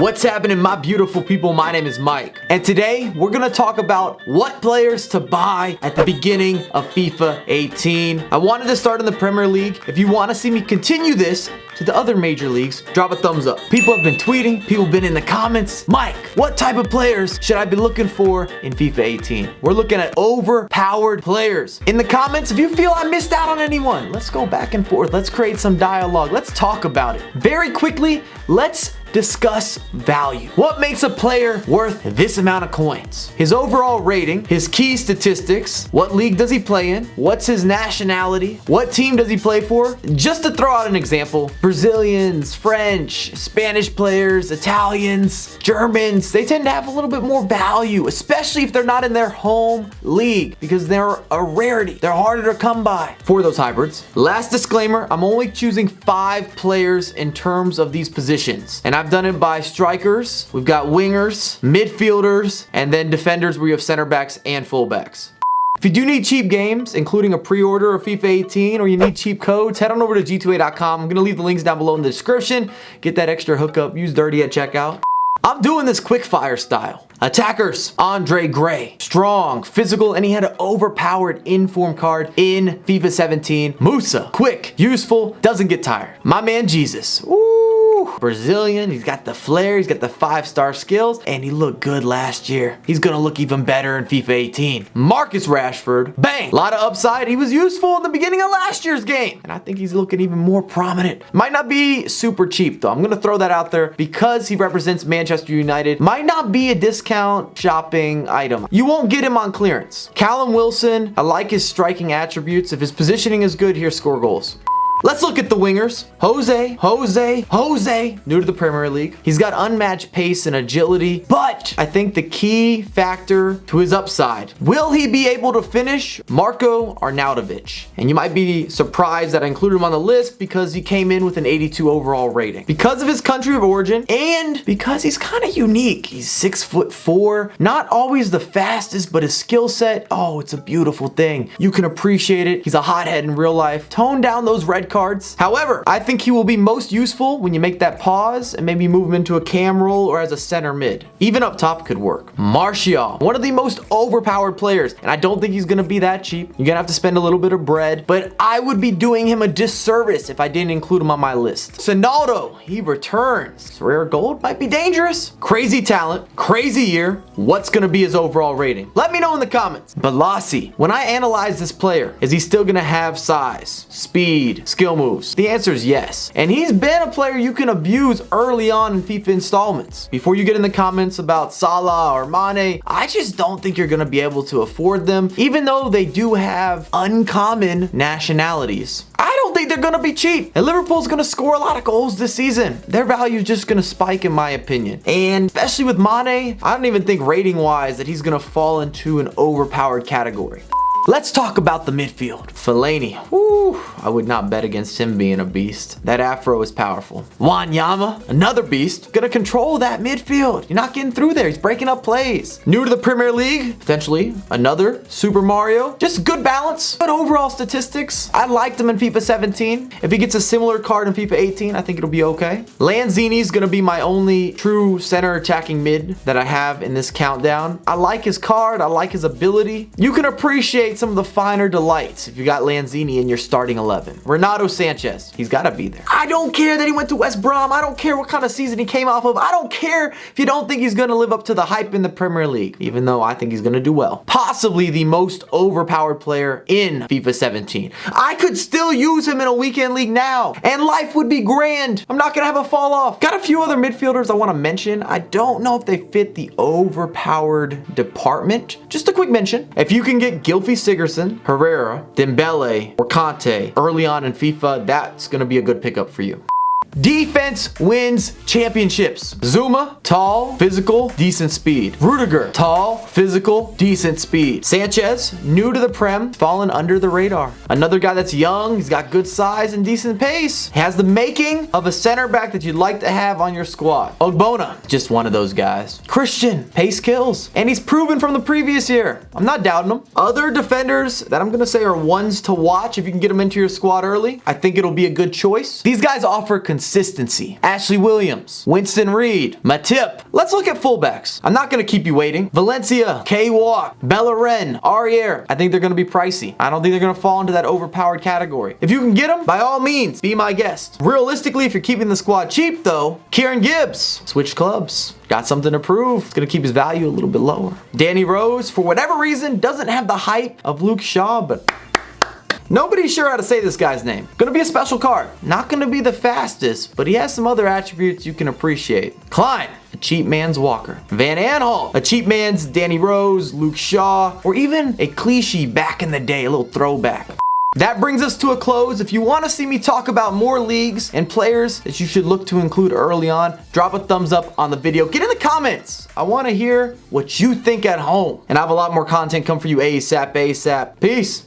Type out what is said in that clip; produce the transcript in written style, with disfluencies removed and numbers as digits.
What's happening, my beautiful people? My name is Mike, and today we're gonna talk about what players to buy at the beginning of FIFA 18. I wanted to start in the Premier League. If you want to see me continue this to the other major leagues, drop a thumbs up. People have been tweeting, people have been in the comments. Mike, what type of players should I be looking for in FIFA 18? We're looking at overpowered players. In the comments, if you feel I missed out on anyone, let's go back and forth. Let's create some dialogue. Let's talk about it. Very quickly, let's discuss value. What makes a player worth this amount of coins? His overall rating, his key statistics, what league does he play in, what's his nationality, what team does he play for? Just to throw out an example, Brazilians, French, Spanish players, Italians, Germans, they tend to have a little bit more value, especially if they're not in their home league, because they're a rarity. They're harder to come by for those hybrids. Last disclaimer, I'm only choosing 5 players in terms of these positions, and I've done it by strikers, we've got wingers, midfielders, and then defenders where you have center backs and fullbacks. If you do need cheap games, including a pre-order of FIFA 18, or you need cheap codes, head on over to g2a.com. I'm gonna leave the links down below in the description. Get that extra hookup, use Dirty at checkout. I'm doing this quick fire style. Attackers, Andre Gray, strong, physical, and he had an overpowered inform card in FIFA 17. Musa, quick, useful, doesn't get tired. My man Jesus, Brazilian, he's got the flair, he's got the 5-star skills, and he looked good last year. He's gonna look even better in FIFA 18. Marcus Rashford, bang, a lot of upside. He was useful in the beginning of last year's game, and I think he's looking even more prominent. Might not be super cheap though. I'm gonna throw that out there because he represents Manchester United. Might not be a discount shopping item. You won't get him on clearance. Callum Wilson, I like his striking attributes. If his positioning is good, he'll score goals. Let's look at the wingers. Jose, new to the Premier League. He's got unmatched pace and agility, but I think the key factor to his upside, will he be able to finish? Marko Arnautovic. And you might be surprised that I included him on the list because he came in with an 82 overall rating. Because of his country of origin and because he's kind of unique. He's 6'4", not always the fastest, but his skill set, oh, it's a beautiful thing. You can appreciate it. He's a hothead in real life. Tone down those red cards. However, I think he will be most useful when you make that pause and maybe move him into a cam role or as a center mid. Even up top could work. Martial, one of the most overpowered players, and I don't think he's gonna be that cheap. You're gonna have to spend a little bit of bread, but I would be doing him a disservice if I didn't include him on my list. Sonaldo, he returns. Rare gold might be dangerous. Crazy talent, crazy year. What's gonna be his overall rating? Let me know in the comments. Balassi, when I analyze this player, is he still gonna have size, speed, skill moves? The answer is yes. And he's been a player you can abuse early on in FIFA installments. Before you get in the comments about Salah or Mane, I just don't think you're gonna be able to afford them, even though they do have uncommon nationalities. I don't think they're gonna be cheap. And Liverpool's gonna score a lot of goals this season. Their value is just gonna spike in my opinion. And especially with Mane, I don't even think rating wise that he's gonna fall into an overpowered category. Let's talk about the midfield. Fellaini, I would not bet against him being a beast. That afro is powerful. Wanyama, another beast, gonna control that midfield. You're not getting through there. He's breaking up plays. New to the Premier League, potentially another Super Mario. Just good balance, but overall statistics, I liked him in FIFA 17. If he gets a similar card in FIFA 18, I think it'll be okay. Lanzini's gonna be my only true center attacking mid that I have in this countdown. I like his card, I like his ability. You can appreciate some of the finer delights if you got Lanzini in your starting 11. RENATO SANCHEZ, he's got to be there. I don't care that he went to West Brom. I don't care what kind of season he came off of. I don't care if you don't think he's going to live up to the hype in the Premier League, even though I think he's going to do well. Possibly the most overpowered player in FIFA 17. I could still use him in a weekend league now, and life would be grand. I'm not going to have a fall off. Got a few other midfielders I want to mention. I don't know if they fit the overpowered department. Just a quick mention. If you can get Gylfi Sigurdsson, Herrera, Dembele, or Conte early on in FIFA, that's going to be a good pickup for you. Defense wins championships. Zuma, tall, physical, decent speed. Rudiger, tall, physical, decent speed. Sanchez, new to the Prem, fallen under the radar. Another guy that's young, he's got good size and decent pace. Has the making of a center back that you'd like to have on your squad. Ogbonna, just one of those guys. Christian, pace kills. And he's proven from the previous year. I'm not doubting him. Other defenders that I'm gonna say are ones to watch if you can get them into your squad early. I think it'll be a good choice. These guys offer consistency. Ashley Williams, Winston Reed, Matip. Let's look at fullbacks. I'm not going to keep you waiting. Valencia, K-Walk, Bellerin, Arriere. I think they're going to be pricey. I don't think they're going to fall into that overpowered category. If you can get them, by all means, be my guest. Realistically, if you're keeping the squad cheap though, Kieran Gibbs, switch clubs. Got something to prove. It's going to keep his value a little bit lower. Danny Rose, for whatever reason, doesn't have the hype of Luke Shaw, but nobody's sure how to say this guy's name. Gonna be a special card. Not gonna be the fastest, but he has some other attributes you can appreciate. Klein, a cheap man's Walker. Van Aanholt, a cheap man's Danny Rose, Luke Shaw, or even a cliche back in the day, a little throwback. That brings us to a close. If you want to see me talk about more leagues and players that you should look to include early on, drop a thumbs up on the video. Get in the comments. I want to hear what you think at home. And I have a lot more content come for you ASAP. Peace.